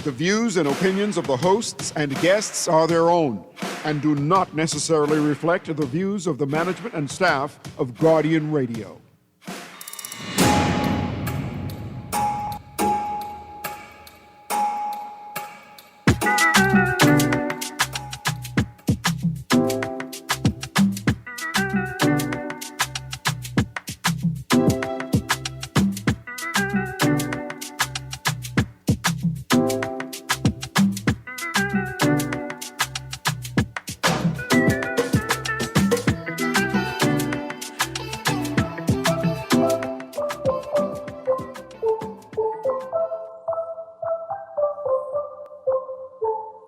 The views and opinions of the hosts and guests are their own and do not necessarily reflect the views of the management and staff of Guardian Radio.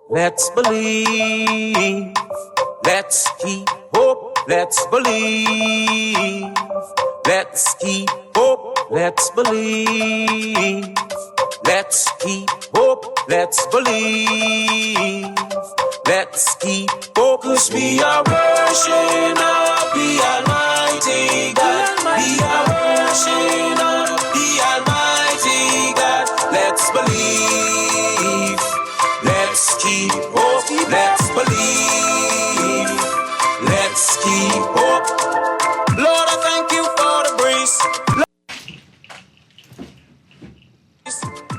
Let's believe, let's keep hope, let's believe, let's keep hope, let's believe, let's keep hope, let's believe, let's keep hope, 'cause we are worshiping of the Almighty God, we are worshiping of the Almighty God, let's believe. Let's keep hope, let's believe, let's keep hope. Lord, I thank you for the breeze.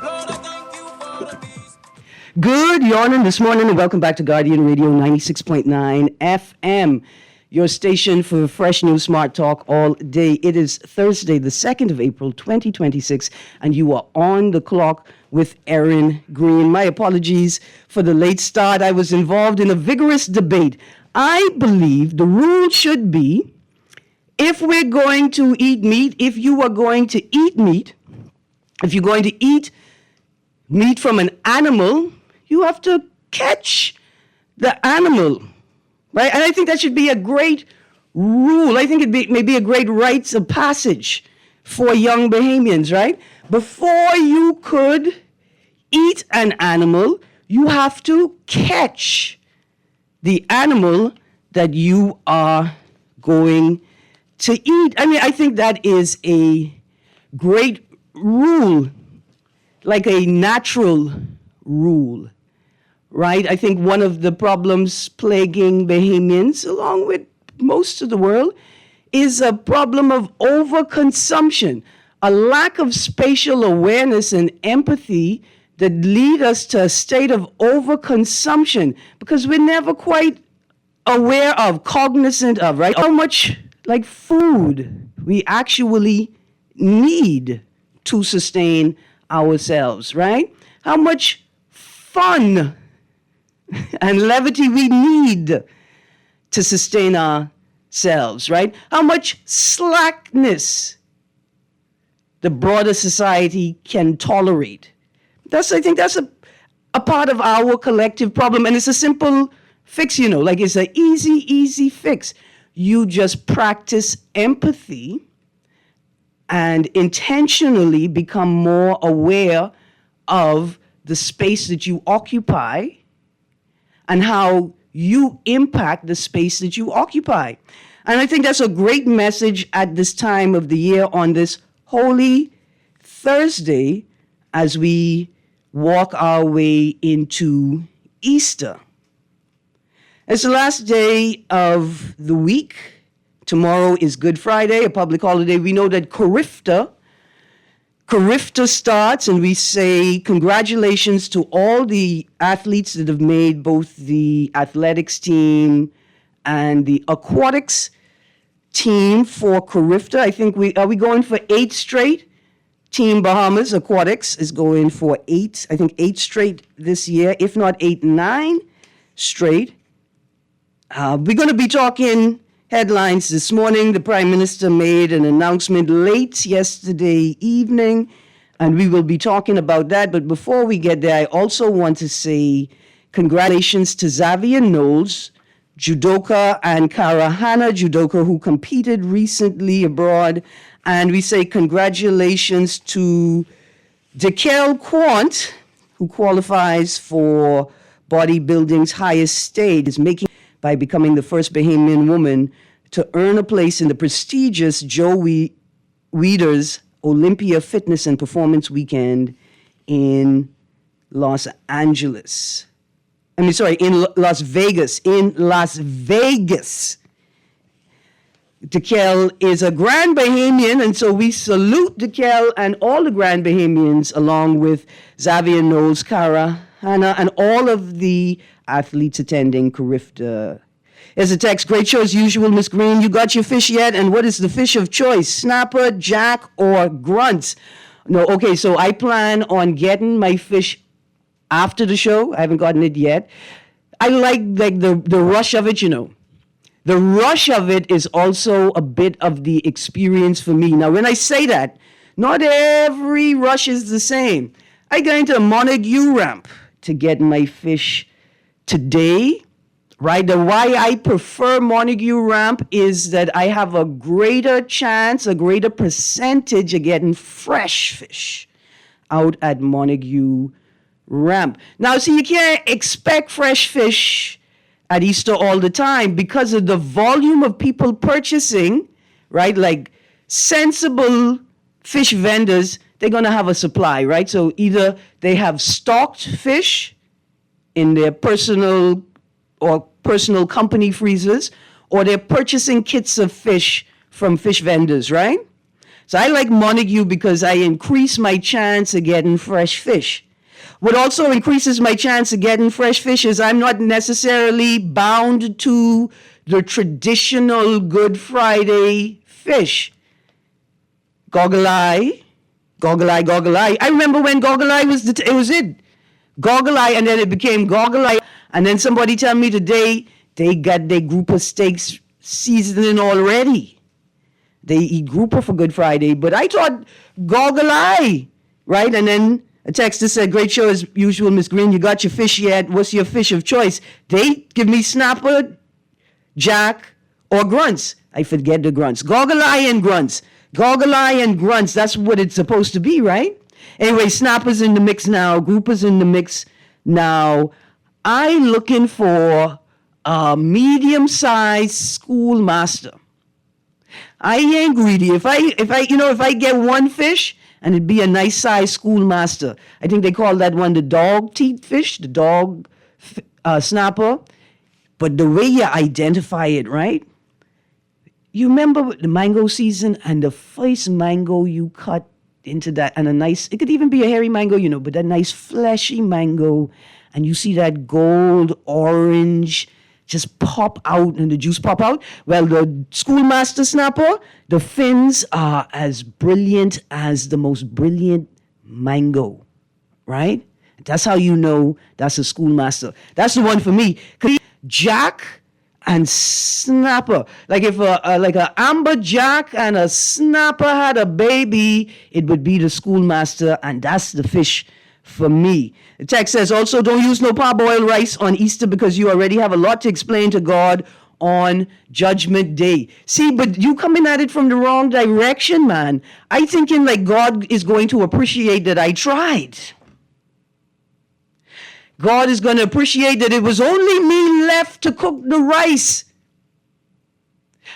Lord, I thank you for the peace. Good morning this morning and welcome back to Guardian Radio 96.9 FM, your station for fresh news, smart talk all day. It is Thursday, the 2nd of April, 2026, and you are on the clock with Erin, Greene. My apologies for the late start. I was involved in a vigorous debate. I believe the rule should be, if we're going to eat meat, if you are going to eat meat, if you're going to eat meat from an animal, you have to catch the animal, right? And I think that should be a great rule. I think it may be a great rites of passage for young Bahamians, right? Before you could eat an animal, you have to catch the animal that you are going to eat. I mean, I think that is a great rule, like a natural rule, right? I think one of the problems plaguing Bahamians, along with most of the world, is a problem of overconsumption, a lack of spatial awareness and empathy that lead us to a state of overconsumption because we're never quite aware of, cognizant of, right? How much like food we actually need to sustain ourselves, right? How much fun and levity we need to sustain ourselves, right? How much slackness the broader society can tolerate. I think that's a part of our collective problem, and it's a simple fix, like it's an easy fix. You just practice empathy and intentionally become more aware of the space that you occupy and how you impact the space that you occupy. And I think that's a great message at this time of the year on this Holy Thursday as we walk our way into Easter. It's the last day of the week. Tomorrow is Good Friday, a public holiday. We know that Carifta starts, and we say congratulations to all the athletes that have made both the athletics team and the aquatics team for Carifta. I think are we going for 8 straight? Team Bahamas Aquatics is going for 8 straight this year, if not 8, 9 straight. We're going to be talking headlines this morning. The Prime Minister made an announcement late yesterday evening, and we will be talking about that. But before we get there, I also want to say congratulations to Xavier Knowles, judoka, and Karahana judoka, who competed recently abroad. And we say congratulations to Dekel Quant, who qualifies for bodybuilding's highest stage, by becoming the first Bahamian woman to earn a place in the prestigious Joe Weider's Olympia Fitness and Performance Weekend in Los Angeles. In Las Vegas. In Las Vegas. DeKel is a Grand Bahamian, and so we salute DeKel and all the Grand Bahamians, along with Xavier Knowles, Cara, Hannah, and all of the athletes attending Carifta. There's a text. Great show as usual, Miss Greene. You got your fish yet? And what is the fish of choice? Snapper, jack, or grunts? No, okay, so I plan on getting my fish after the show. I haven't gotten it yet. I like the rush of it, The rush of it is also a bit of the experience for me. Now, when I say that, not every rush is the same. I got into a Montague ramp to get my fish today, right? The why I prefer Montague ramp is that I have a greater chance, a greater percentage of getting fresh fish out at Montague ramp. Now, see, you can't expect fresh fish at Easter all the time because of the volume of people purchasing, right? Like sensible fish vendors, they're going to have a supply, right? So either they have stocked fish in their personal company freezers, or they're purchasing kits of fish from fish vendors, right? So I like Montague because I increase my chance of getting fresh fish. What also increases my chance of getting fresh fish is I'm not necessarily bound to the traditional Good Friday fish. Goggle eye. I remember when goggle eye was it. Goggle eye, and then it became goggle eye. And then somebody tell me today they got their grouper steaks seasoning already. They eat grouper for Good Friday, but I thought goggle eye, right? And then a texter said, great show as usual, Miss Greene. You got your fish yet? What's your fish of choice? They give me snapper, jack, or grunts. I forget the grunts. Goggle eye and grunts. Goggle eye and grunts. That's what it's supposed to be, right? Anyway, snapper's in the mix now. Grouper's in the mix now. I'm looking for a medium-sized schoolmaster. I ain't greedy. If I get one fish, and it'd be a nice size schoolmaster. I think they call that one the dog teeth fish, the dog snapper. But the way you identify it, right? You remember the mango season and the first mango you cut into that, and it could even be a hairy mango, but that nice fleshy mango, and you see that gold orange just pop out and the juice pop out. Well, the schoolmaster snapper, the fins are as brilliant as the most brilliant mango, right? That's how you know that's a schoolmaster. That's the one for me. Jack and snapper. Like if a amber jack and a snapper had a baby, it would be the schoolmaster, and that's the fish for me. The text says, also, don't use no parboiled rice on Easter because you already have a lot to explain to God on Judgment Day. See, but you coming at it from the wrong direction, man. I thinking like God is going to appreciate that I tried. God is going to appreciate that it was only me left to cook the rice.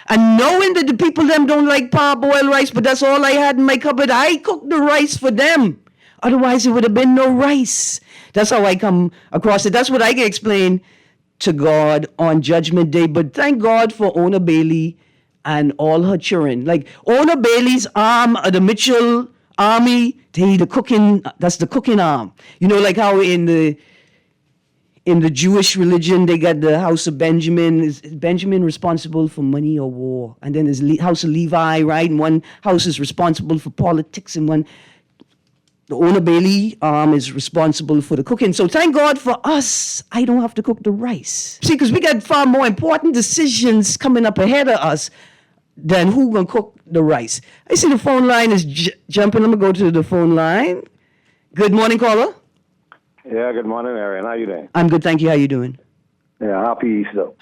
And knowing that the people them don't like parboiled rice, but that's all I had in my cupboard, I cooked the rice for them. Otherwise, it would have been no rice. That's how I come across it. That's what I can explain to God on Judgment Day. But thank God for Ona Bailey and all her children. Like Ona Bailey's arm of the Mitchell Army, that's the cooking arm. Like how in the Jewish religion, they got the house of Benjamin. Is Benjamin responsible for money or war? And then there's house of Levi, right? And one house is responsible for politics, and the Ona Bailey is responsible for the cooking. So thank God for us, I don't have to cook the rice. See, because we got far more important decisions coming up ahead of us than who gonna cook the rice. I see the phone line is jumping. I'm gonna go to the phone line. Good morning, caller. Yeah, good morning, Erin. How you doing? I'm good, thank you. How you doing? Yeah, happy Easter.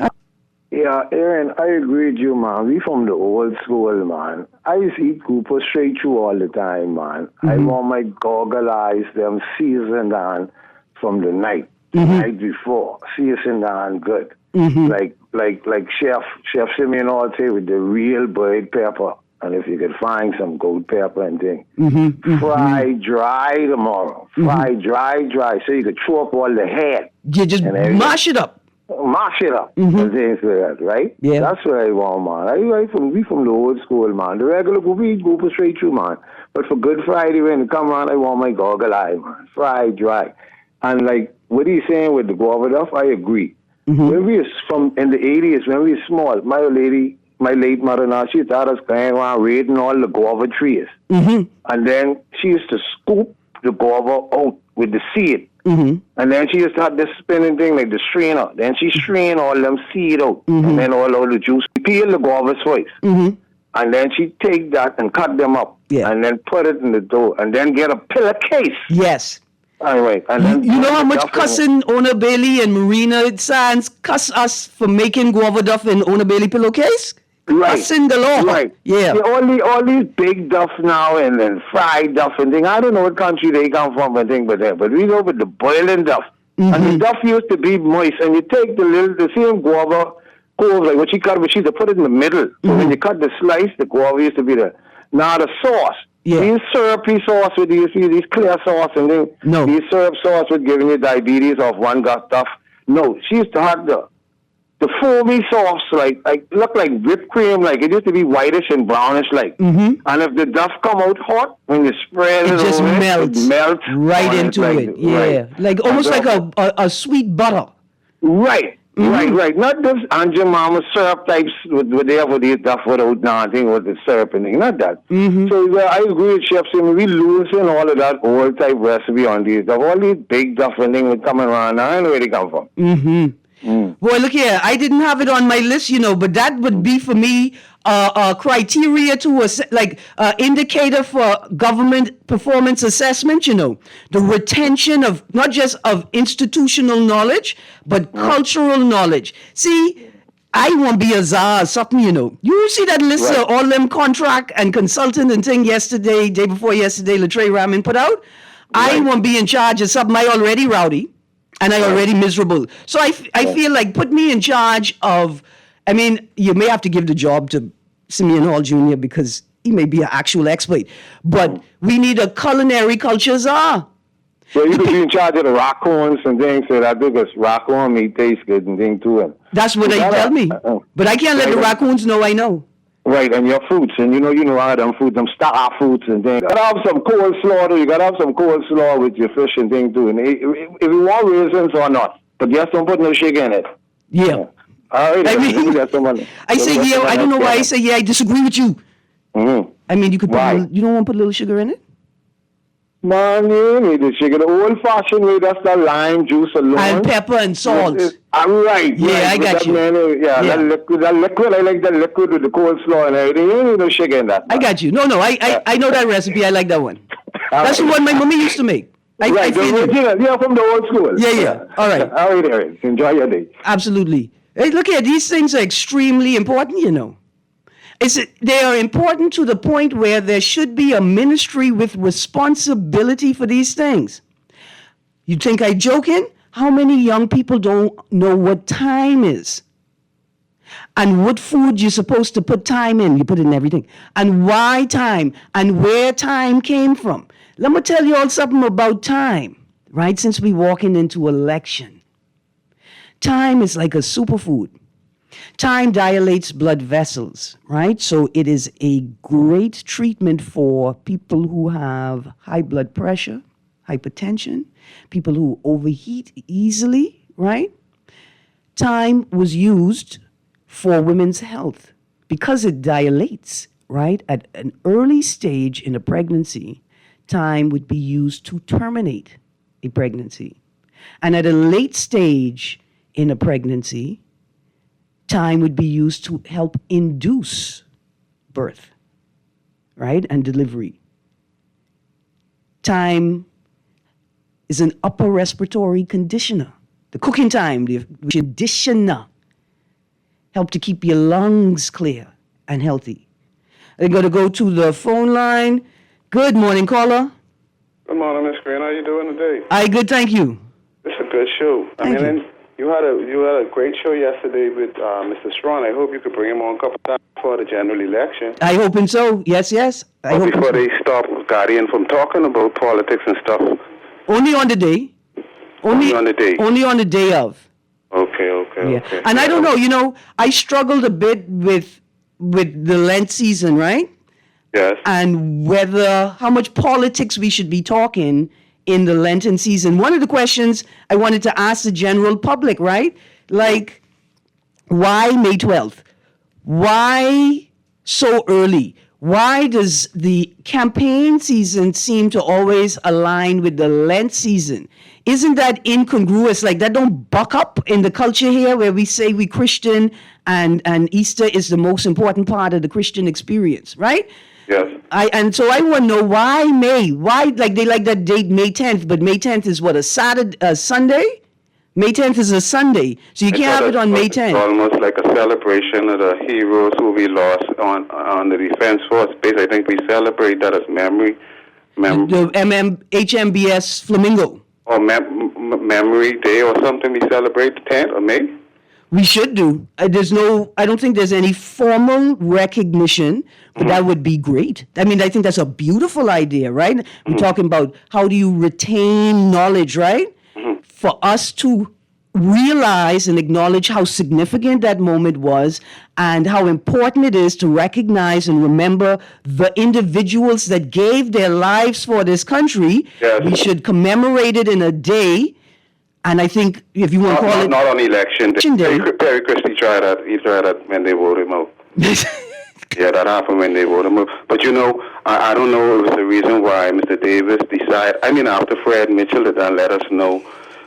Yeah, Erin, I agree with you, man. We from the old school, man. I used to eat grouper straight through all the time, man. I want my goggle eyes, them seasoned on from the night before. Seasoned on good. Like Chef Simeon Alte with the real bird pepper. and if you could find some gold pepper and thing, fry dry tomorrow. Fry dry, so you could throw up all the head. You just mash it up. Mash it up and things like that, right? Yeah. That's what I want, man. We from the old school, man. The regular we go straight through, man. But for Good Friday, when it come around, I want my goggle eye, man. Fried dry. And like what he's saying with the guava stuff, I agree. When we was in the 80s, when we were small, my late mother now, she thought us going around raiding all the guava trees. And then she used to scoop the guava out with the seed. And then she used to have this spinning thing like the strainer. Then she strain all them seed out. And then all the juice. Peel the guavas first. And then she take that and cut them up. Yeah. And then put it in the dough. And then get a pillar case. Yes. All right. And then You know how much cussing Ona Bailey and Marina Sands cuss us for making guava duff in Ona Bailey pillowcase? Right. Cussing galore. Right. Yeah. All these big duff now and then fried duff and thing. I don't know what country they come from and thing, but we go with the boiling duff. And the duff used to be moist. And you take the same guava, like what she cut, but she used to put it in the middle. So when you cut the slice, the guava used to be there. Now the sauce. Yeah. These syrupy sauce with these clear sauce and thing. No. These syrup sauce with giving you diabetes off one gut stuff. No, she used to have the foamy sauce, like look like whipped cream, like it used to be whitish and brownish, like. And if the duff come out hot, when you spread it, just over melts. it melts Right into like, it. Yeah. Right. Like almost like a sweet butter. Right. Right. Not this Aunt Jemima syrup types with they have with these stuff without nothing with the syrup and thing. Not that. So I agree with Chef Sim. We losing all of that old type recipe on these stuff. All these big stuff and things coming around now. I don't know where they come from. Boy, look here. I didn't have it on my list, but that would be for me a criteria to indicator for government performance assessment. The retention of not just of institutional knowledge, but cultural knowledge. See, I want to be a czar or something. You see that list of all them contract and consultant and thing day before yesterday, Latre Ramin put out. I want to be in charge of something. I already rowdy. And I already miserable. So I feel like put me in charge of, you may have to give the job to Simeon Hall Jr. because he may be an actual expert. But we need a culinary culture czar. So you could be in charge of the raccoons and things so that because raccoon meat tastes good and things too. And that's what they tell me. But I can't let the raccoons know I know. Right, and your fruits, and you know how them fruits, them star fruits and things. You gotta have some coleslaw too. You gotta have some coleslaw with your fish and thing too. And if you want raisins or not, but just don't put no sugar in it. Yeah. All right. I say yeah. I don't know why I say yeah. I disagree with you. You could put you don't want to put a little sugar in it. Man, you need the sugar. The old-fashioned way, that's the lime juice alone. And pepper and salt. Right. Yeah, I got you. That liquid, I like that liquid with the coleslaw and everything. You need no sugar in that. I got you. No, I know that recipe. I like that one. That's the one my mommy used to make. I feel the original. Yeah, from the old school. Yeah. All right. All right, Erin. Enjoy your day. Absolutely. Hey, look here. These things are extremely important, They are important to the point where there should be a ministry with responsibility for these things. You think I'm joking? How many young people don't know what time is? And what food you're supposed to put time in. You put it in everything. And why time? And where time came from. Let me tell you all something about time, right? Since we're walking into election. Time is like a superfood. Time dilates blood vessels, right? So it is a great treatment for people who have high blood pressure, hypertension, people who overheat easily, right? Time was used for women's health because it dilates, right? At an early stage in a pregnancy, time would be used to terminate a pregnancy. And at a late stage in a pregnancy, time would be used to help induce birth, right, and delivery. Time is an upper respiratory conditioner. The cooking time, the conditioner, help to keep your lungs clear and healthy. I'm going to go to the phone line. Good morning, caller. Good morning, Miss Greene. How you doing today? Good, thank you. It's a good show. Thank you. You had a great show yesterday with Mr. Strawn. I hope you could bring him on a couple times. for the general election. I hoping so. Yes, yes. I Or hope before so. they stop Guardian from talking about politics and stuff. Only on the day. Only on the day. Only on the day of. Okay. Yeah. And I don't know, I struggled a bit with the Lent season, right? Yes. And how much politics we should be talking in the Lenten season. One of the questions I wanted to ask the general public, right? Like, why May 12th? Why so early? Why does the campaign season seem to always align with the Lent season? Isn't that incongruous? Like, that don't buck up in the culture here where we say we Christian and Easter is the most important part of the Christian experience, right? Yes. So I want to know why May? Why, like, they like that date May 10th, but May 10th is what, a Sunday? May 10th is a Sunday, so you can't have it on May 10th. It's almost like a celebration of the heroes who we lost on the Defense Force base. I think we celebrate that as memory. The HMBS Flamingo. Or Memory Day or something. We celebrate the 10th of May. We should do. I don't think there's any formal recognition, but that would be great. I mean, I think that's a beautiful idea, right? We're talking about how do you retain knowledge, right? For us to realize and acknowledge how significant that moment was and how important it is to recognize and remember the individuals that gave their lives for this country. Yes. We should commemorate it in a day. And I think if you want to call it... Not on election day. Perry Christie tried that. He tried that when they voted him out. Yeah, that happened when they voted him out. But I don't know if it's the reason why Mr. Davis decided... I mean, after Fred Mitchell had done let us know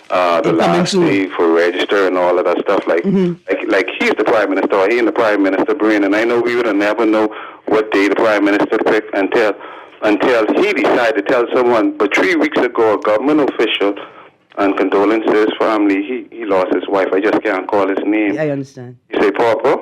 the last day for register and all of that stuff. Like he's the prime minister, or he and the prime minister, Greene, and I know we would never know what day the prime minister picked until he decided to tell someone. But 3 weeks ago, a government official, and condolences to his family, he lost his wife. I just can't call his name. I understand. He say, Papa,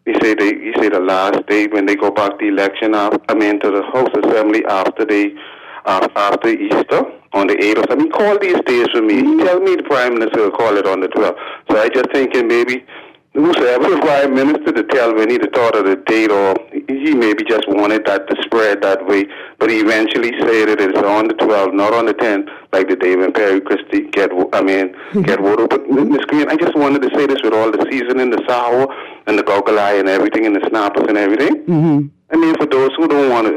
he say the last day when they go back to election, to the House Assembly after Easter, on the 8th or something. He called these days for me. He tell me the Prime Minister will call it on the 12th. So I just thinking maybe whosoever the Prime Minister to tell when he thought of the date, or he maybe just wanted that to spread that way, but he eventually said it is on the 12th, not on the 10th, like the day when Perry Christie get voted. But Ms. Greene, I just wanted to say this with all the seasoning, the sour, and the goggle eye and everything, and the snappers and everything. Mm-hmm. I mean, for those who don't want to,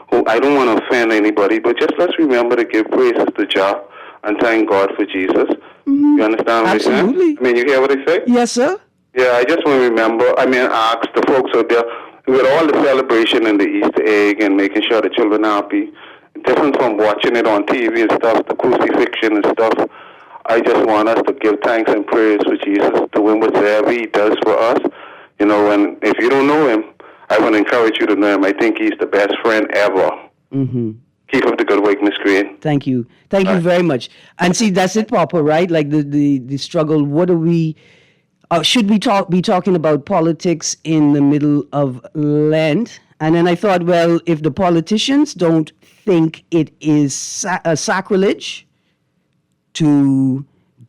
who I don't want to offend anybody, but just let's remember to give praises to Jah and thank God for Jesus. Mm-hmm. You understand what I'm saying? Absolutely. I mean, you hear what I say? Yes, sir. Yeah, I just want to remember, ask the folks out there, with all the celebration and the Easter egg and making sure the children are happy, different from watching it on TV and stuff, the crucifixion and stuff, I just want us to give thanks and praise for Jesus, doing whatever he does for us. And if you don't know him, I want to encourage you to know him. I think he's the best friend ever. Mm-hmm. Keep up the good work, Miss Greene. Thank you. Thank you very much. And see, that's it, Papa, right? Like the struggle, what are we... should we be talking about politics in the middle of Lent? And then I thought, well, if the politicians don't think it is sacrilege to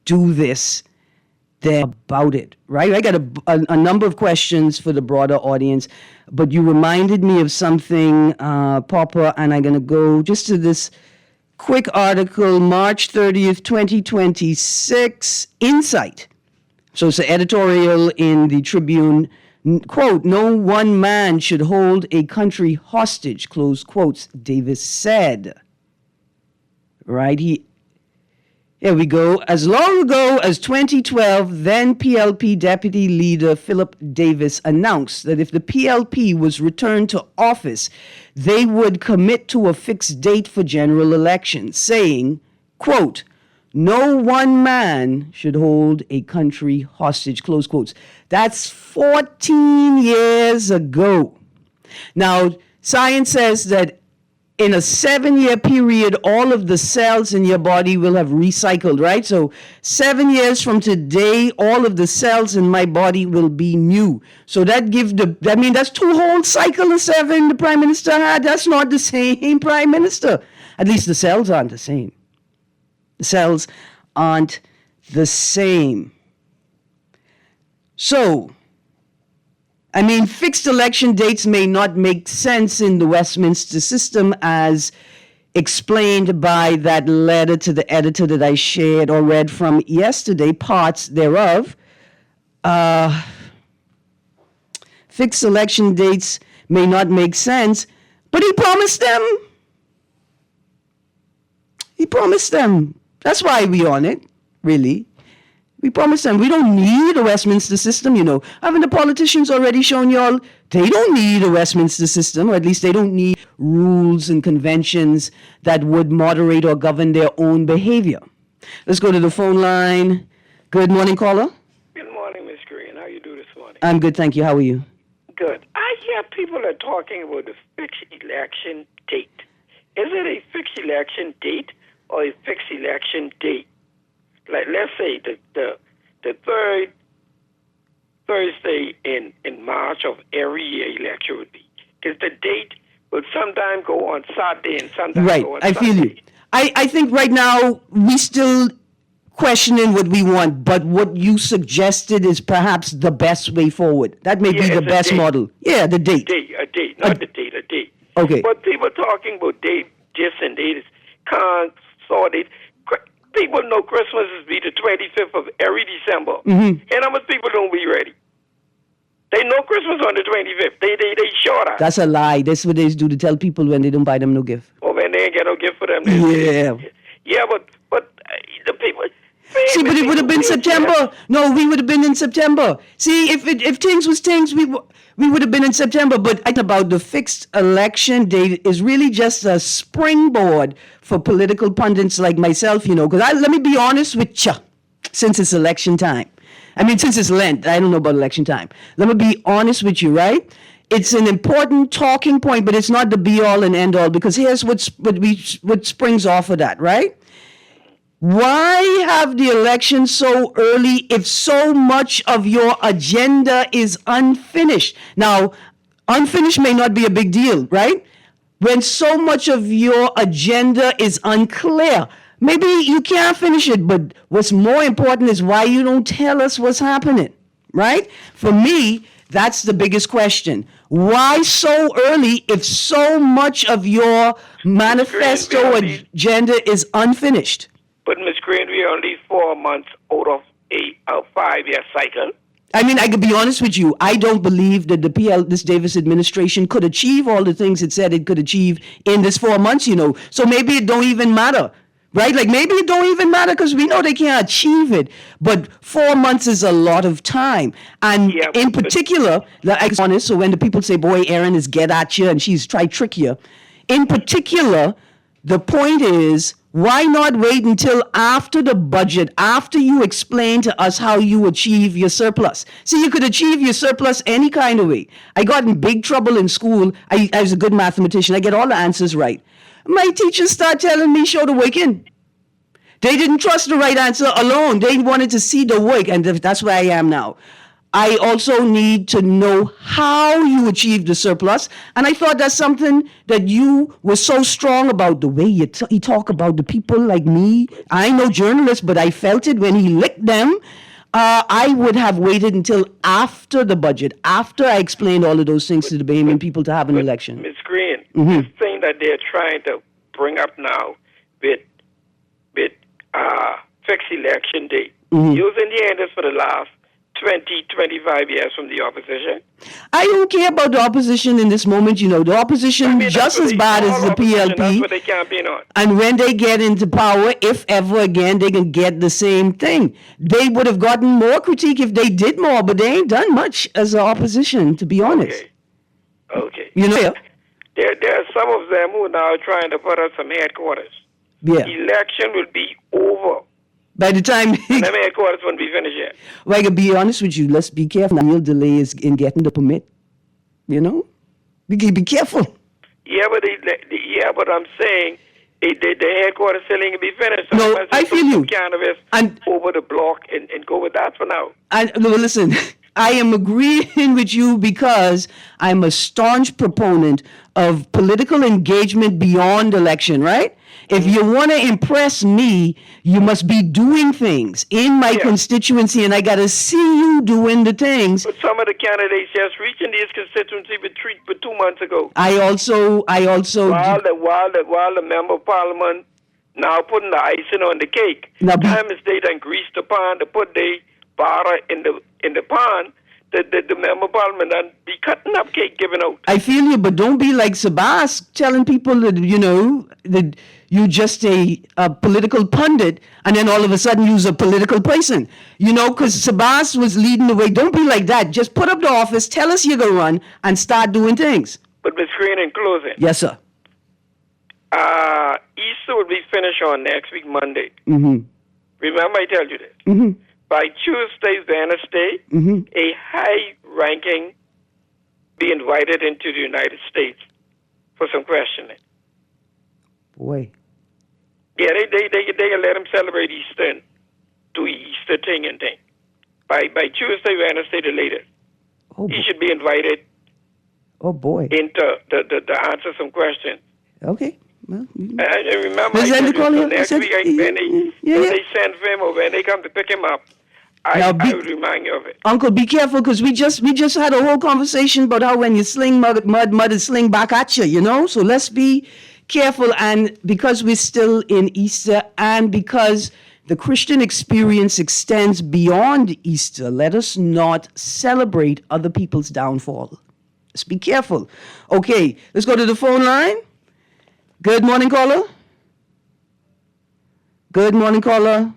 do this, they're about it, right? I got a number of questions for the broader audience, but you reminded me of something, Papa, and I'm going to go just to this quick article, March 30th, 2026, Insight. So it's an editorial in the Tribune, quote, "No one man should hold a country hostage," close quotes, Davis said. Right? Here we go. As long ago as 2012, then PLP Deputy Leader Philip Davis announced that if the PLP was returned to office, they would commit to a fixed date for general elections, saying, quote, "No one man should hold a country hostage," close quotes. That's 14 years ago. Now, science says that in a 7-year period, all of the cells in your body will have recycled, right? So 7 years from today, all of the cells in my body will be new. So that's 2 whole cycles of 7 the Prime Minister had. That's not the same Prime Minister. At least the cells aren't the same. The cells aren't the same. So, I mean, fixed election dates may not make sense in the Westminster system as explained by that letter to the editor that I shared or read from yesterday, parts thereof. Fixed election dates may not make sense, but he promised them. He promised them. That's why we're on it, really. We promised them. We don't need a Westminster system, you know. Haven't the politicians already shown y'all they don't need a Westminster system, or at least they don't need rules and conventions that would moderate or govern their own behavior. Let's go to the phone line. Good morning, caller. Good morning, Miss Greene. How you do this morning? I'm good, thank you. How are you? Good. I hear people are talking about the fixed election date. Is it a fixed election date or a fixed election date? Like, let's say the third Thursday in March of every year election would be. Because the date will sometimes go on Saturday and sometimes go on Right, I feel you. I think right now we still questioning what we want, but what you suggested is perhaps the best way forward. That may be the best model. Yeah, the date. A date, not the date, a date. Okay. But people talking about date, this and date, can't sort it. People know Christmas is be the 25th of every December. And how much people don't be ready? They know Christmas on the 25th. They short us. That's a lie. That's what they do to tell people when they don't buy them no gift. Or when they ain't get no gift for them. Yeah, but the people... See, but it would have been September. No, we would have been in September. See, if things was things, we would have been in September. But about the fixed election date is really just a springboard for political pundits like myself, you know. Because let me be honest with you, since it's election time. I mean, since it's Lent, I don't know about election time. Let me be honest with you, right? It's an important talking point, but it's not the be-all and end-all. Because here's what springs off of that, right? Why have the election so early if so much of your agenda is unfinished? Now, unfinished may not be a big deal, right? When so much of your agenda is unclear, maybe you can't finish it, but what's more important is why you don't tell us what's happening, right? For me, that's the biggest question. Why so early if so much of your manifesto agenda is unfinished? But, Ms. Greene, we are only 4 months out of a 5-year cycle. I mean, I could be honest with you. I don't believe that this Davis administration could achieve all the things it said it could achieve in this 4 months, you know. So maybe it don't even matter, right? Like maybe it don't even matter because we know they can't achieve it. But 4 months is a lot of time. And in particular, like honest, so when the people say, boy, Erin is get at you and she's try trick you. In particular, the point is, why not wait until after the budget, after you explain to us how you achieve your surplus? See, you could achieve your surplus any kind of way. I got in big trouble in school. I was a good mathematician. I get all the answers right. My teachers start telling me, show the work in. They didn't trust the right answer alone. They wanted to see the work, and that's where I am now. I also need to know how you achieve the surplus. And I thought that's something that you were so strong about, the way you talk about the people like me. I know journalists, but I felt it when he licked them. I would have waited until after the budget, after I explained all of those things to the Bahamian people to have an election. Ms. Greene, this thing that they're trying to bring up now with fixed election date, using the end for the last 20, 25 years from the opposition. I don't care about the opposition in this moment. You know, the opposition just as bad as the PLP. That's what they campaign on. And when they get into power, if ever again, they can get the same thing. They would have gotten more critique if they did more, but they ain't done much as an opposition, to be honest. Okay. You know? There are some of them who are now trying to put us some headquarters. Yeah. Election will be over. By the time... and the headquarters won't be finished yet. Well, I can be honest with you. Let's be careful. Real delay is in getting the permit. You know? Be careful. Yeah, but I'm saying the headquarters still ain't going to be finished. So no, I feel you. Cannabis over the block and go with that for now. No, listen, I am agreeing with you because I'm a staunch proponent of political engagement beyond election, right? If you want to impress me, you must be doing things in my constituency, and I got to see you doing the things. But some of the candidates just reached in his constituency for 2 months ago. I also. While the member of parliament now putting the icing on the cake. Now, time is they done grease the pan to put the butter in the pan. The member of parliament done be cutting up cake giving out. I feel you, but don't be like Sabas telling people that, that you're just a political pundit and then all of a sudden you're a political person. Because Sabas was leading the way. Don't be like that. Just put up the office, tell us you're going to run, and start doing things. But Ms. Greene, in closing. Yes, sir. Easter will be finished on next week, Monday. Mm-hmm. Remember I tell you this. Mm-hmm. By Tuesday, Wednesday, a high-ranking be invited into the United States for some questioning. Boy. Yeah, they let him celebrate Easter and do Easter thing and thing. By Tuesday, Wednesday, the latest. Oh, he should be invited. Oh boy. Into the answer some questions. Okay. Well, I remember next week when they send him or when they come to pick him up. I would remind you of it. Uncle, be careful, because we just had a whole conversation about how when you sling mud is sling back at you, So let's be careful. And because we're still in Easter and because the Christian experience extends beyond Easter, let us not celebrate other people's downfall. Let's be careful. Okay, let's go to the phone line. Good morning, caller. Good morning, caller.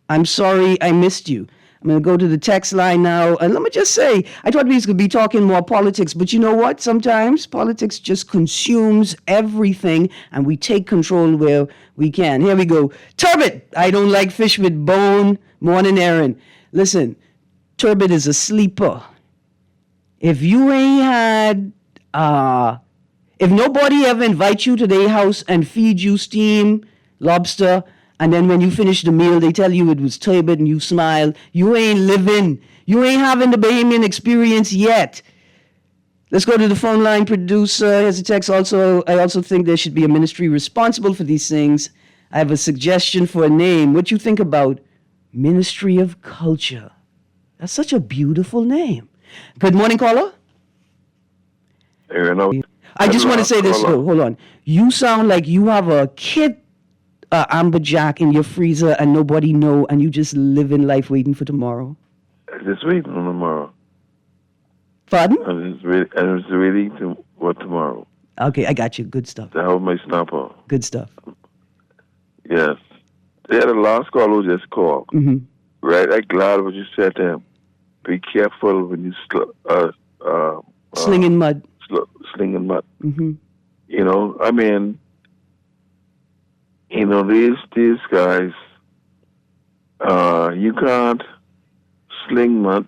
I'm sorry I missed you. I'm going to go to the text line now. And let me just say, I thought we was going to be talking more politics, but you know what? Sometimes politics just consumes everything, and we take control where we can. Here we go. Turbot, I don't like fish with bone. Morning, Erin. Listen, turbot is a sleeper. If you ain't had, if nobody ever invites you to their house and feed you steam, lobster, and then when you finish the meal, they tell you it was turbot and you smile, you ain't living. You ain't having the Bahamian experience yet. Let's go to the phone line, producer. Here's a text. I also think there should be a ministry responsible for these things. I have a suggestion for a name. What you think about Ministry of Culture? That's such a beautiful name. Good morning, caller. Erin, I just want to say this, though. Hold on. You sound like you have a kid amberjack in your freezer and nobody know, and you just living life waiting for tomorrow. Just waiting on tomorrow. Pardon? I'm just ready for tomorrow. Okay, I got you. Good stuff. To have my snapper. Good stuff. Yes. They had a last call who just called. Mm-hmm. Right? I'm glad what you said to him. Be careful when you slinging mud. Slinging mud. Mm-hmm. I mean, these guys, you can't sling mud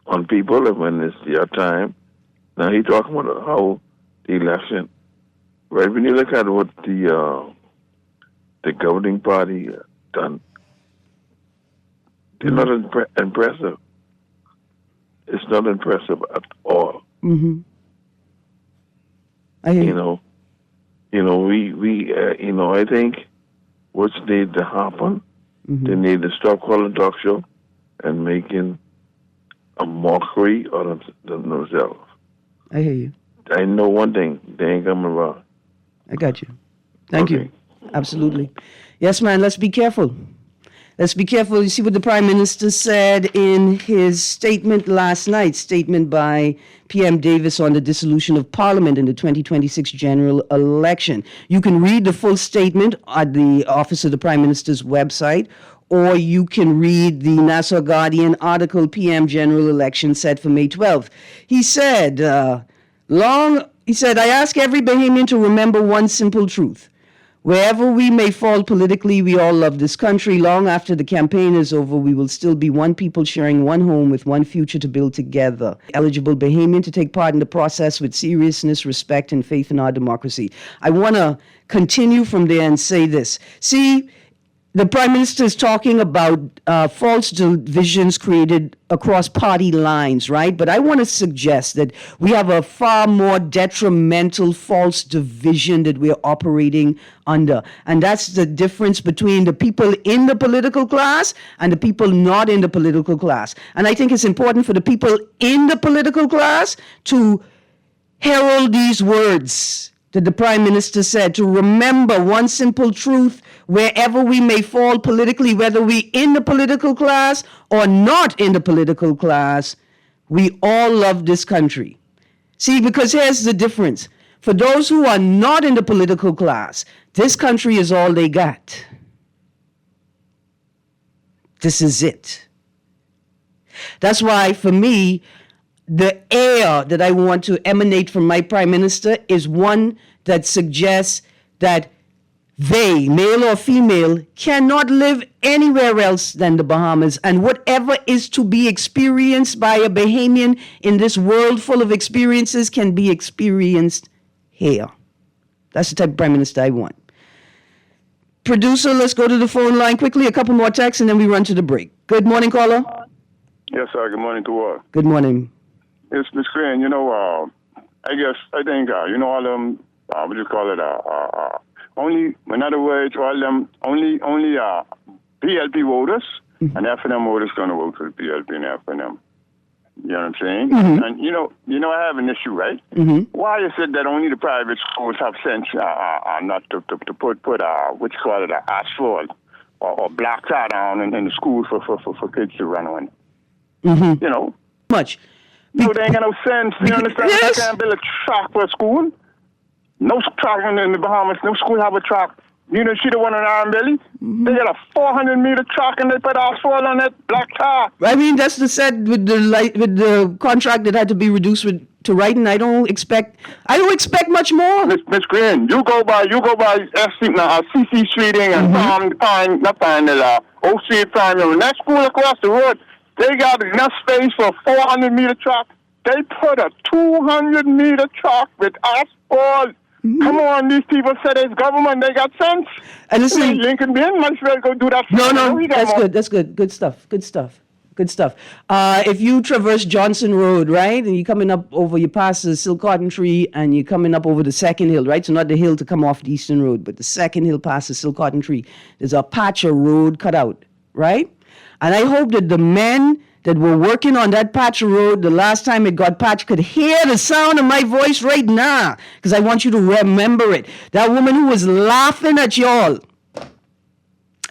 on people when it's their time. Now he's talking about how the election, right? When you look at what the governing party done, they're not impressive. It's not impressive at all. Mm-hmm. I hear you. I think what's need to happen, they need to stop calling talk show and making a mockery of themselves. I hear you. I know one thing, they ain't coming around. I got you. Thank you. Absolutely. Yes, man, let's be careful. Let's be careful. You see what the Prime Minister said in his statement last night, statement by PM Davis on the dissolution of Parliament in the 2026 general election. You can read the full statement at the Office of the Prime Minister's website, or you can read the Nassau Guardian article, PM General Election set for May 12th. He said, I ask every Bahamian to remember one simple truth. Wherever we may fall politically, we all love this country. Long after the campaign is over, we will still be one people sharing one home with one future to build together. Eligible Bahamian to take part in the process with seriousness, respect, and faith in our democracy. I want to continue from there and say this. See, the Prime Minister is talking about false divisions created across party lines, right? But I want to suggest that we have a far more detrimental false division that we're operating under. And that's the difference between the people in the political class and the people not in the political class. And I think it's important for the people in the political class to herald these words that the Prime Minister said, to remember one simple truth: wherever we may fall politically, whether we in the political class or not in the political class, we all love this country. See, because here's the difference. For those who are not in the political class, this country is all they got. This is it. That's why, for me, the air that I want to emanate from my Prime Minister is one that suggests that they, male or female, cannot live anywhere else than the Bahamas. And whatever is to be experienced by a Bahamian in this world full of experiences can be experienced here. That's the type of Prime Minister I want. Producer, let's go to the phone line quickly. A couple more texts and then we run to the break. Good morning, caller. Yes, sir. Good morning to all. Good morning. It's Miss Greene. I think, all them, what do you call it, only, in other words, all them, only PLP voters, and FNM voters going to vote for the PLP and FNM. You know what I'm saying? Mm-hmm. And, I have an issue, right? Mm-hmm. Why is it that only the private schools have sense not to put what you call it, asphalt or black tar down in the schools for kids to run on? Mm-hmm. Much. No, they ain't got no sense. You understand? Yes. I can't build a track for a school. No track in the Bahamas. No school have a track. You know, see the one in Iron Belly? Mm-hmm. They got a 400-meter track and they put asphalt on that black tar. I mean, that's the said with the contract that had to be reduced to writing. I don't expect much more. Miss Greene, you go by CC Streeting and Oak Street Farm. That school across the road, they got enough space for a 400-meter track. They put a 200-meter track with asphalt. Mm-hmm. Come on, these people said it's government. They got sense. And listen, Lincoln Ben might as well go do that. No, that's good. That's good. Good stuff. If you traverse Johnson Road, right, and you're coming up over, you pass the Silk Cotton Tree, and you're coming up over the second hill, right? So not the hill to come off the Eastern Road, but the second hill past the Silk Cotton Tree. There's a patch of road cut out, right? And I hope that the men that were working on that patch of road the last time it got patched could hear the sound of my voice right now, because I want you to remember it. That woman who was laughing at y'all.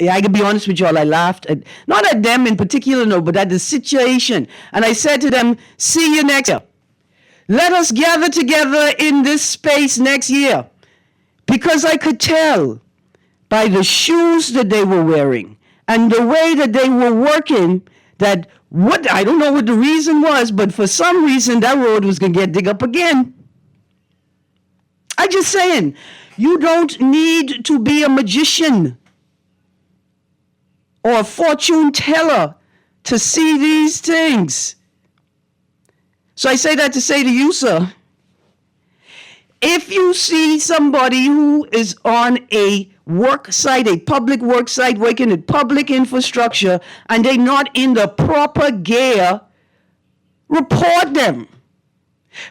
Yeah, I can be honest with y'all. I laughed at, not at them in particular, no, but at the situation. And I said to them, see you next year. Let us gather together in this space next year. Because I could tell by the shoes that they were wearing and the way that they were working that I don't know what the reason was, but for some reason that road was going to get dig up again. I'm just saying, you don't need to be a magician or a fortune teller to see these things. So I say that to say to you, sir, if you see somebody who is on a work site, a public work site, working in public infrastructure, and they're not in the proper gear, report them.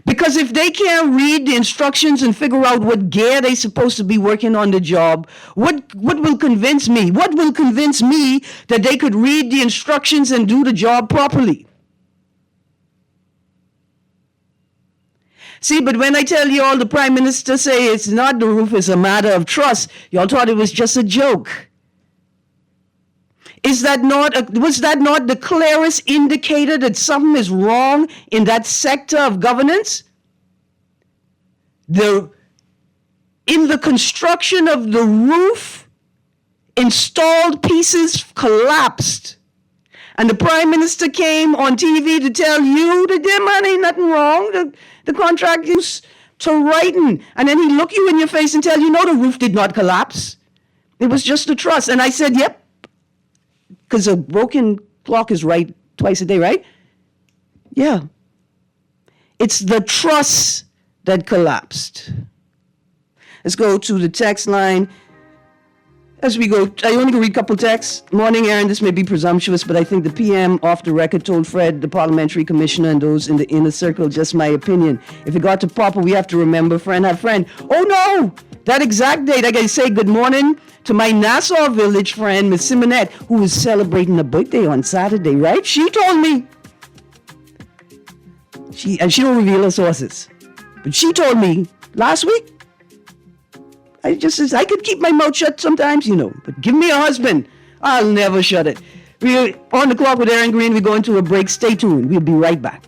Because if they can't read the instructions and figure out what gear they're supposed to be working on the job, what will convince me? What will convince me that they could read the instructions and do the job properly? See, but when I tell you all the Prime Minister say it's not the roof, it's a matter of trust, y'all thought it was just a joke. Was that not the clearest indicator that something is wrong in that sector of governance? In the construction of the roof, installed pieces collapsed. And the Prime Minister came on TV to tell you that there ain't nothing wrong. The contract is to writing. And then he look you in your face and tell you, no, the roof did not collapse. It was just a truss. And I said, yep, because a broken clock is right twice a day, right? Yeah. It's the truss that collapsed. Let's go to the text line. As we go, I only can read a couple texts. Morning, Erin. This may be presumptuous, but I think the PM off the record told Fred, the parliamentary commissioner, and those in the inner circle, just my opinion. If it got to Papa, we have to remember friend had friend. Oh no! That exact date, I gotta say good morning to my Nassau village friend, Miss Simonette, who was celebrating a birthday on Saturday, right? She told me. She don't reveal her sources. But she told me last week. I could keep my mouth shut sometimes, but give me a husband. I'll never shut it. We're on the clock with Erin Greene. We're going to a break. Stay tuned. We'll be right back.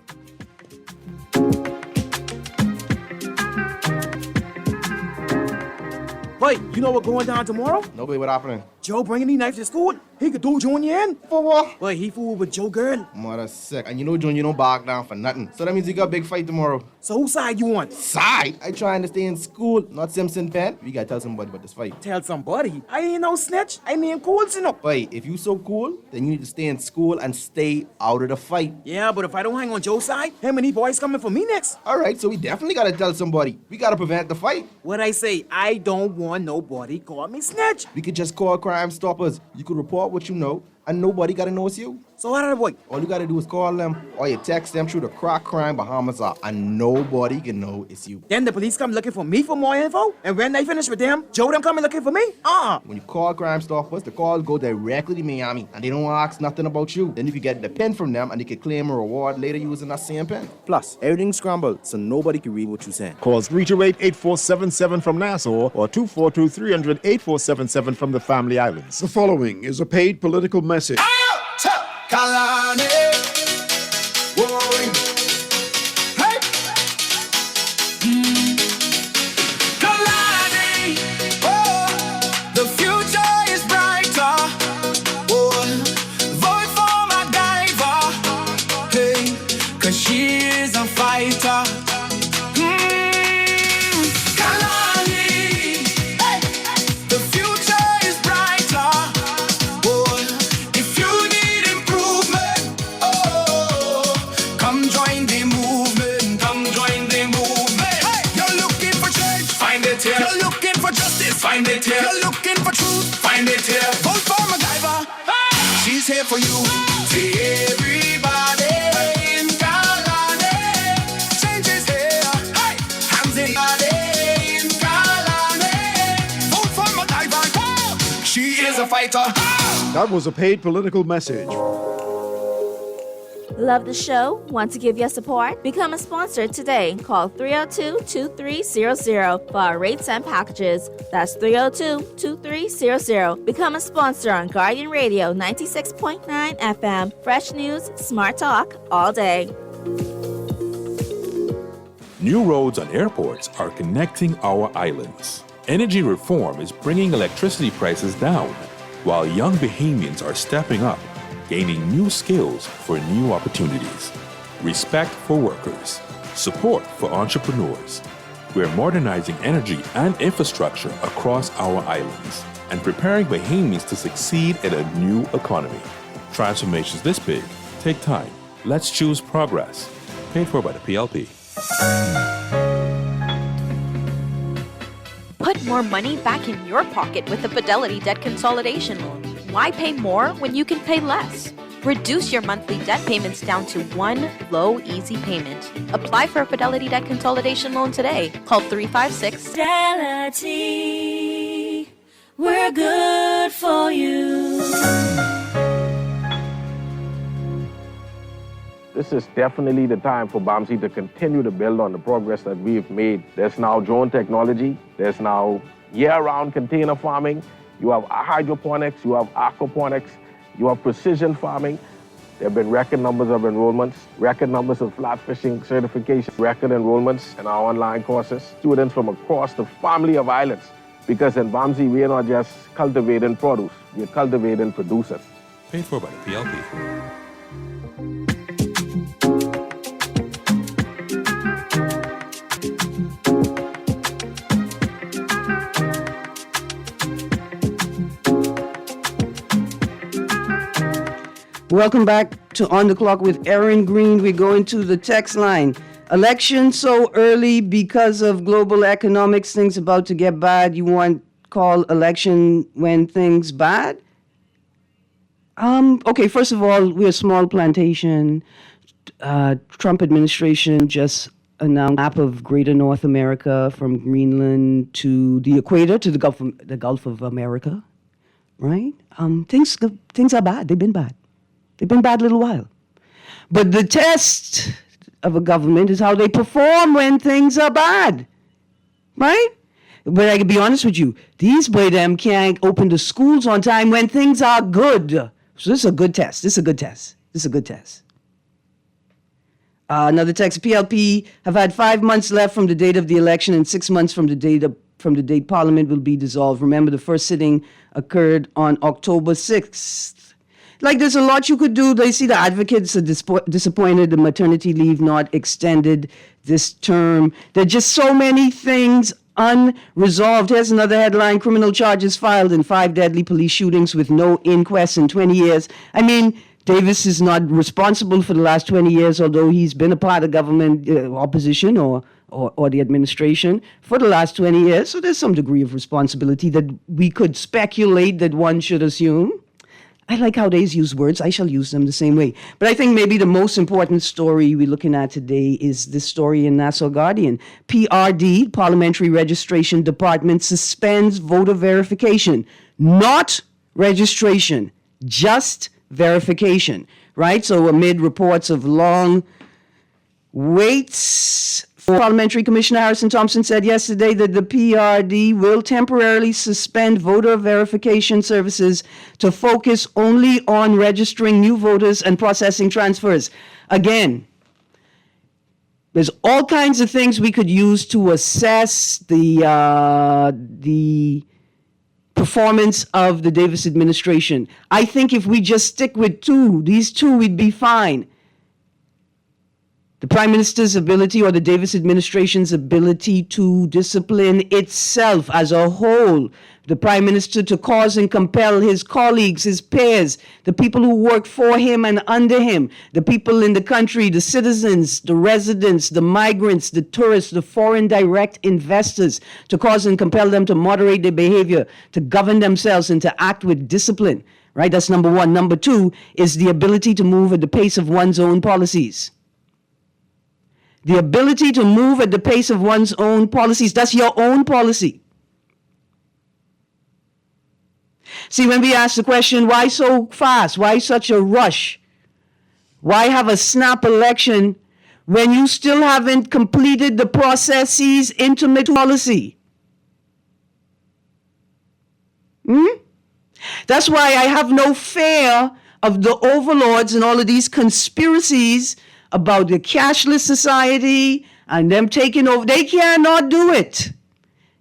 Wait, you know what going down tomorrow? Nobody, what happening? Joe bringing these knives to school. He could do Junior in. For what? Wait, he fooled with Joe girl. Mother sick. And you know Junior don't back down for nothing. So that means you got a big fight tomorrow. So whose side you on? Side? I trying to stay in school, not Simpson Pen. We gotta tell somebody about this fight. Tell somebody? I ain't no snitch. I mean cool, Wait, if you so cool, then you need to stay in school and stay out of the fight. Yeah, but if I don't hang on Joe's side, him and these boys coming for me next. Alright, so we definitely gotta tell somebody. We gotta prevent the fight. What I say, I don't want nobody call me snitch. We could just call Crime Stoppers. You could report what you know, and nobody gotta know it's you. So how did I wait? All you gotta do is call them, or you text them through the Crack Crime Bahamas app, and nobody can know it's you. Then the police come looking for me for more info, and when they finish with them, Joe them coming looking for me? When you call Crime Stoppers, the call go directly to Miami, and they don't ask nothing about you. Then you can get the pen from them, and they can claim a reward later using that same pen. Plus, everything's scrambled, so nobody can read what you're saying. Call 328-8477 from Nassau or 242-300-8477 from the Family Islands. The following is a paid political message. Kalani, Warren, hey, Kalani, oh, the future is brighter, oh, vote for MacGyver, hey, 'cause she is a fighter. Kalani, hey, the future is brighter, oh, if you need improvement, oh, come join the movement, come join the movement. Hey, you're looking for change, find it here. You're looking for justice, find it here. You're looking for truth, find it here. Vote for MacGyver, hey, she's here for you. See everybody in Kalani, change is here. Hey, hands in Kalani, vote for MacGyver, oh, she is a fighter. That was a paid political message. Love the show? Want to give your support? Become a sponsor today. Call 302-2300 for our rates and packages. That's 302-2300. Become a sponsor on Guardian Radio 96.9 FM. Fresh news, smart talk, all day. New roads and airports are connecting our islands. Energy reform is bringing electricity prices down, while young Bahamians are stepping up, gaining new skills for new opportunities. Respect for workers. Support for entrepreneurs. We're modernizing energy and infrastructure across our islands and preparing Bahamians to succeed in a new economy. Transformations this big take time. Let's choose progress. Paid for by the PLP. Put more money back in your pocket with the Fidelity Debt Consolidation Loan. Why pay more when you can pay less? Reduce your monthly debt payments down to one low, easy payment. Apply for a Fidelity Debt Consolidation Loan today. Call 356. Fidelity, we're good for you. This is definitely the time for BAMSI to continue to build on the progress that we've made. There's now drone technology. There's now year-round container farming. You have hydroponics. You have aquaponics. You have precision farming. There have been record numbers of enrollments, record numbers of flat fishing certifications, record enrollments in our online courses. Students from across the family of islands. Because in BAMSI, we are not just cultivating produce. We are cultivating producers. Paid for by the PLP. Welcome back to On the Clock with Erin Greene. We're going to the text line. Election so early because of global economics. Things about to get bad. You want call election when things bad? Okay, first of all, we're a small plantation. Trump administration just announced a map of greater North America from Greenland to the equator to the Gulf of America, right? Things are bad. They've been bad. They've been bad a little while. But the test of a government is how they perform when things are bad, right? But I can be honest with you, these boy them can't open the schools on time when things are good. So this is a good test. This is a good test. This is a good test. Another text: PLP have had 5 months left from the date of the election and 6 months from the date Parliament will be dissolved. Remember, the first sitting occurred on October 6th. Like, there's a lot you could do. They see the advocates are disappointed the maternity leave not extended this term. There are just so many things unresolved. Here's another headline: criminal charges filed in 5 deadly police shootings with no inquest in 20 years. I mean, Davis is not responsible for the last 20 years, although he's been a part of government opposition or the administration for the last 20 years. So there's some degree of responsibility that we could speculate that one should assume. I like how they use words. I shall use them the same way. But I think maybe the most important story we're looking at today is this story in Nassau Guardian. PRD, Parliamentary Registration Department, suspends voter verification. Not registration, just verification, right? So amid reports of long waits, Parliamentary Commissioner Harrison Thompson said yesterday that the PRD will temporarily suspend voter verification services to focus only on registering new voters and processing transfers. Again, there's all kinds of things we could use to assess the performance of the Davis administration. I think if we just stick with these two, we'd be fine. The Prime Minister's ability or the Davis administration's ability to discipline itself as a whole. The Prime Minister to cause and compel his colleagues, his peers, the people who work for him and under him, the people in the country, the citizens, the residents, the migrants, the tourists, the foreign direct investors, to cause and compel them to moderate their behavior, to govern themselves and to act with discipline, right? That's number one. Number two is the ability to move at the pace of one's own policies. The ability to move at the pace of one's own policies. That's your own policy. See, when we ask the question, why so fast? Why such a rush? Why have a snap election when you still haven't completed the processes intimate policy? That's why I have no fear of the overlords and all of these conspiracies about the cashless society and them taking over. They cannot do it.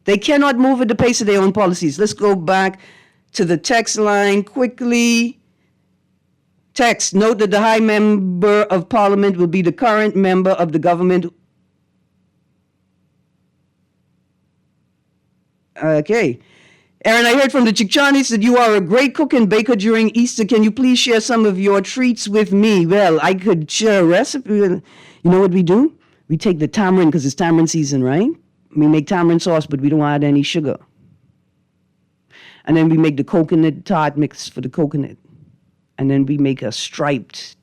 They cannot move at the pace of their own policies. Let's go back to the text line quickly. Text: note that the High Member of Parliament will be the current member of the government. Okay. Erin, I heard from the Chickchanis that you are a great cook and baker during Easter. Can you please share some of your treats with me? Well, I could share a recipe. You know what we do? We take the tamarind, because it's tamarind season, right? We make tamarind sauce, but we don't add any sugar. And then we make the coconut tart mix for the coconut. And then we make a striped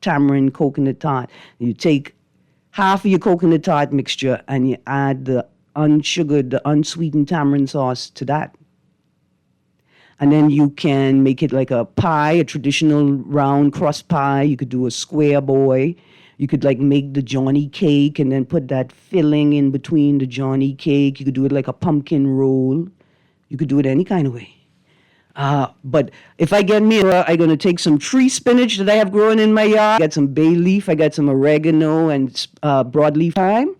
tamarind coconut tart. You take half of your coconut tart mixture and you add the unsugared, the unsweetened tamarind sauce to that. And then you can make it like a pie, a traditional round crust pie. You could do a square boy. You could like make the Johnny cake and then put that filling in between the Johnny cake. You could do it like a pumpkin roll. You could do it any kind of way. But if I get me, I'm going to take some tree spinach that I have growing in my yard. I got some bay leaf. I got some oregano and broadleaf thyme.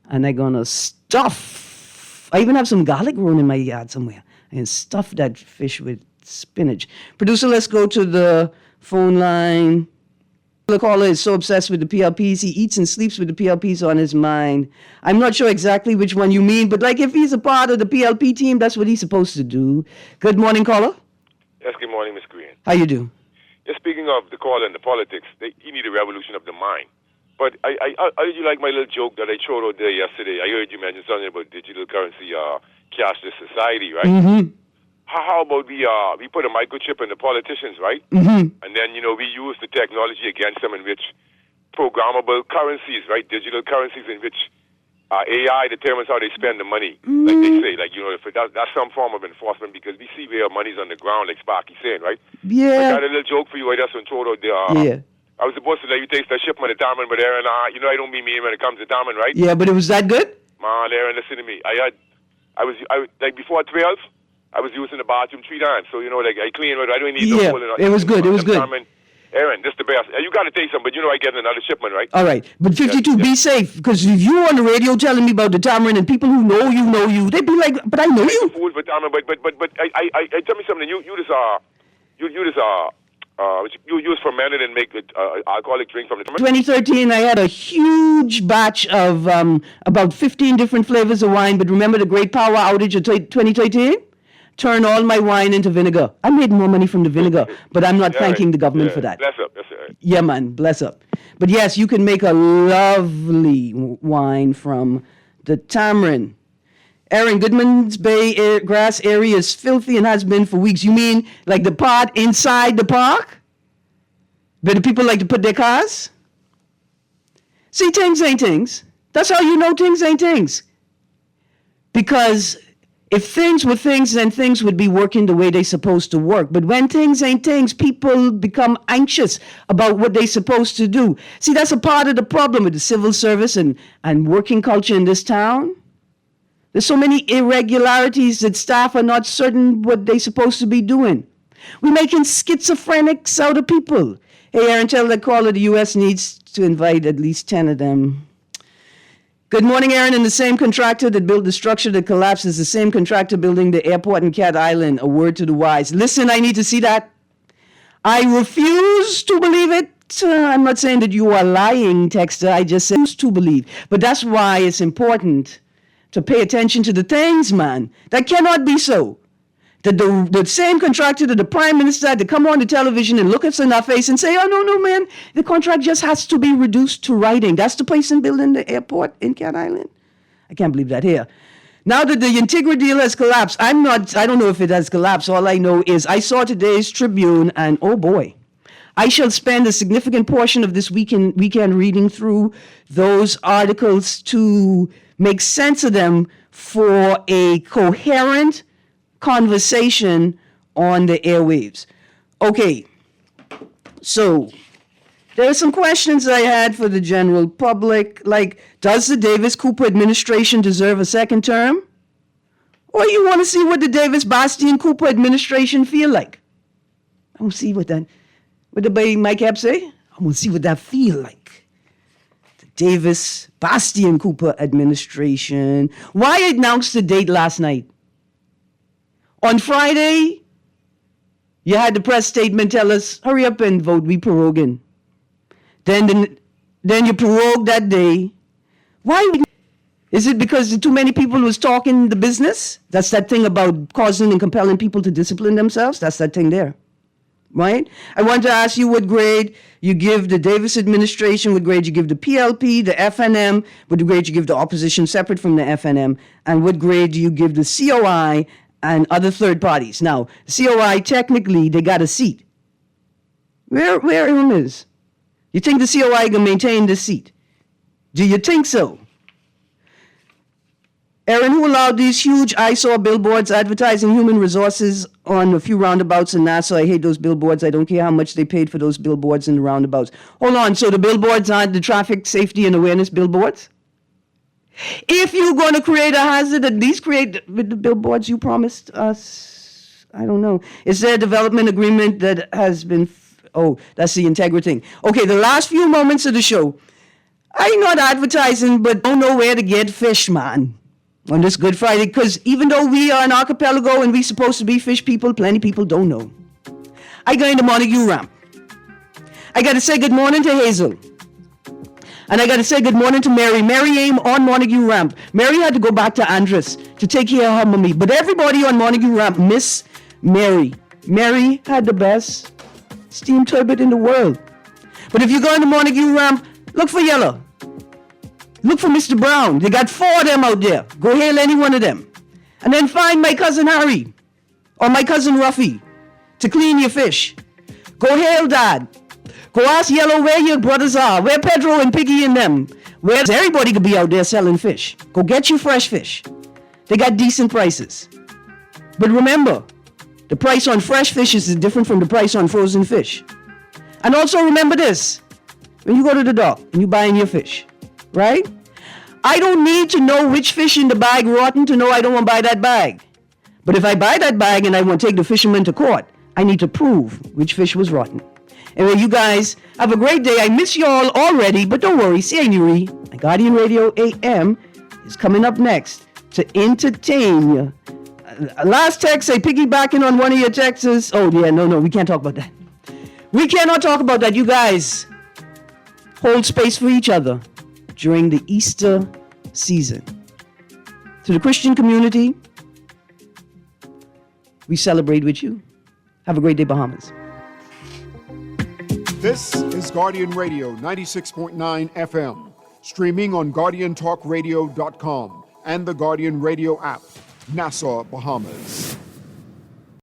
And I'm going to stuff. I even have some garlic growing in my yard somewhere. And stuff that fish with spinach. Producer, let's go to the phone line. The caller is so obsessed with the PLPs, he eats and sleeps with the PLPs on his mind. I'm not sure exactly which one you mean, but like if he's a part of the PLP team, that's what he's supposed to do. Good morning, caller. Yes, good morning, Miss Greene. How you do? Just speaking of the caller and the politics, he need a revolution of the mind. But I you like my little joke that I threw out there yesterday. I heard you mention something about digital currency, cashless society, right? Mm-hmm. How about we put a microchip in the politicians, right? Mm-hmm. And then we use the technology against them, in which programmable currencies, right? Digital currencies in which AI determines how they spend the money, like they say, if that's some form of enforcement, because we see where money's on the ground, like Sparky's saying, right? Yeah. I got a little joke for you. I just throw it out there. Yeah. I was supposed to let you taste that shipment of Diamond, but Erin, I don't be mean when it comes to Diamond, right? Yeah, but it was that good? Man, Erin, listen to me. I was before 12, I was using the bathroom 3 times, so I clean it. I don't need no pulling. It was good. It was good. Diamond. Erin, this is the best. You got to taste some, but I get another shipment, right? All right, but 52, be safe, because if you on the radio telling me about the tamarind and people who know you, they'd be like, but I know you. Fool for tamarind, but I tell me something. You use fermented and make alcoholic drink from the tamarind. 2013, I had a huge batch of about 15 different flavors of wine, but remember the great power outage of 2013? Turn all my wine into vinegar. I made more money from the vinegar, but I'm not thanking the government for that. Bless up. That's it. Yeah, man, bless up. But yes, you can make a lovely wine from the tamarind. Erin, Goodman's Bay grass area is filthy and has been for weeks. You mean like the part inside the park? Where the people like to put their cars? See, things ain't things. That's how you know things ain't things. Because if things were things, then things would be working the way they're supposed to work. But when things ain't things, people become anxious about what they're supposed to do. See, that's a part of the problem with the civil service and working culture in this town. There's so many irregularities that staff are not certain what they're supposed to be doing. We're making schizophrenics out of people. Hey, Erin, tell that caller the U.S. needs to invite at least 10 of them. Good morning, Erin. And the same contractor that built the structure that collapsed is the same contractor building the airport in Cat Island. A word to the wise. Listen, I need to see that. I refuse to believe it. I'm not saying that you are lying, Texter. I just refuse to believe. But that's why it's important to pay attention to the things, man. That cannot be so. That the same contractor that the prime minister had to come on the television and look us in our face and say, oh, no, man, the contract just has to be reduced to writing. That's the place in building the airport in Cat Island. I can't believe that here. Now that the Integra deal has collapsed, I don't know if it has collapsed. All I know is I saw today's Tribune and oh boy, I shall spend a significant portion of this weekend reading through those articles to make sense of them for a coherent conversation on the airwaves. Okay, so there are some questions I had for the general public, like, does the Davis-Cooper administration deserve a second term? Or you want to see what the Davis-Bastian-Cooper administration feel like? I want to see what the boy Mike Epps say? I want to see what that feel like. The Davis-Bastian-Cooper administration. Why announced the date last night? On Friday, you had the press statement tell us, hurry up and vote, we proroguing. Then you prorogue that day. Why? Is it because too many people was talking the business? That's that thing about causing and compelling people to discipline themselves? That's that thing there, right? I want to ask you what grade you give the Davis administration, what grade you give the PLP, the FNM, what grade you give the opposition separate from the FNM, and what grade do you give the COI and other third parties. Now, COI, technically, they got a seat. Where Erin is? You think the COI can maintain the seat? Do you think so? Erin, who allowed these huge eyesore billboards advertising human resources on a few roundabouts in Nassau? I hate those billboards. I don't care how much they paid for those billboards in the roundabouts. Hold on, so the billboards aren't the traffic safety and awareness billboards? If you're going to create a hazard, at least create with the billboards you promised us. I don't know. Is there a development agreement that has been... Oh, that's the Integra thing. Okay, the last few moments of the show. I'm not advertising, but don't know where to get fish, man, on this Good Friday. Because even though we are an archipelago and we're supposed to be fish people, plenty of people don't know. I go into Montague Ramp. I got to say good morning to Hazel. And I got to say good morning to Mary. Mary Aim on Montague Ramp. Mary had to go back to Andres to take care of her mommy. But everybody on Montague Ramp miss Mary. Mary had the best steam turbot in the world. But if you go into Montague Ramp, Look for Yellow. Look for Mr. Brown. They got 4 of them out there. Go hail any one of them. And then find my cousin Harry or my cousin Ruffy to clean your fish. Go hail Dad. Go ask Yellow where your brothers are, where Pedro and Piggy and them. Where everybody could be out there selling fish. Go get you fresh fish. They got decent prices. But remember, the price on fresh fish is different from the price on frozen fish. And also remember this, when you go to the dock and you buying your fish, right? I don't need to know which fish in the bag rotten to know I don't want to buy that bag. But if I buy that bag and I want to take the fisherman to court, I need to prove which fish was rotten. Anyway, you guys, have a great day. I miss you all already, but don't worry. Signori, my Guardian Radio AM is coming up next to entertain you. Last text, say piggybacking on one of your texts. Oh, yeah, no, we can't talk about that. We cannot talk about that. You guys hold space for each other during the Easter season. To the Christian community, we celebrate with you. Have a great day, Bahamas. This is Guardian Radio 96.9 FM, streaming on GuardianTalkRadio.com and the Guardian Radio app, Nassau, Bahamas.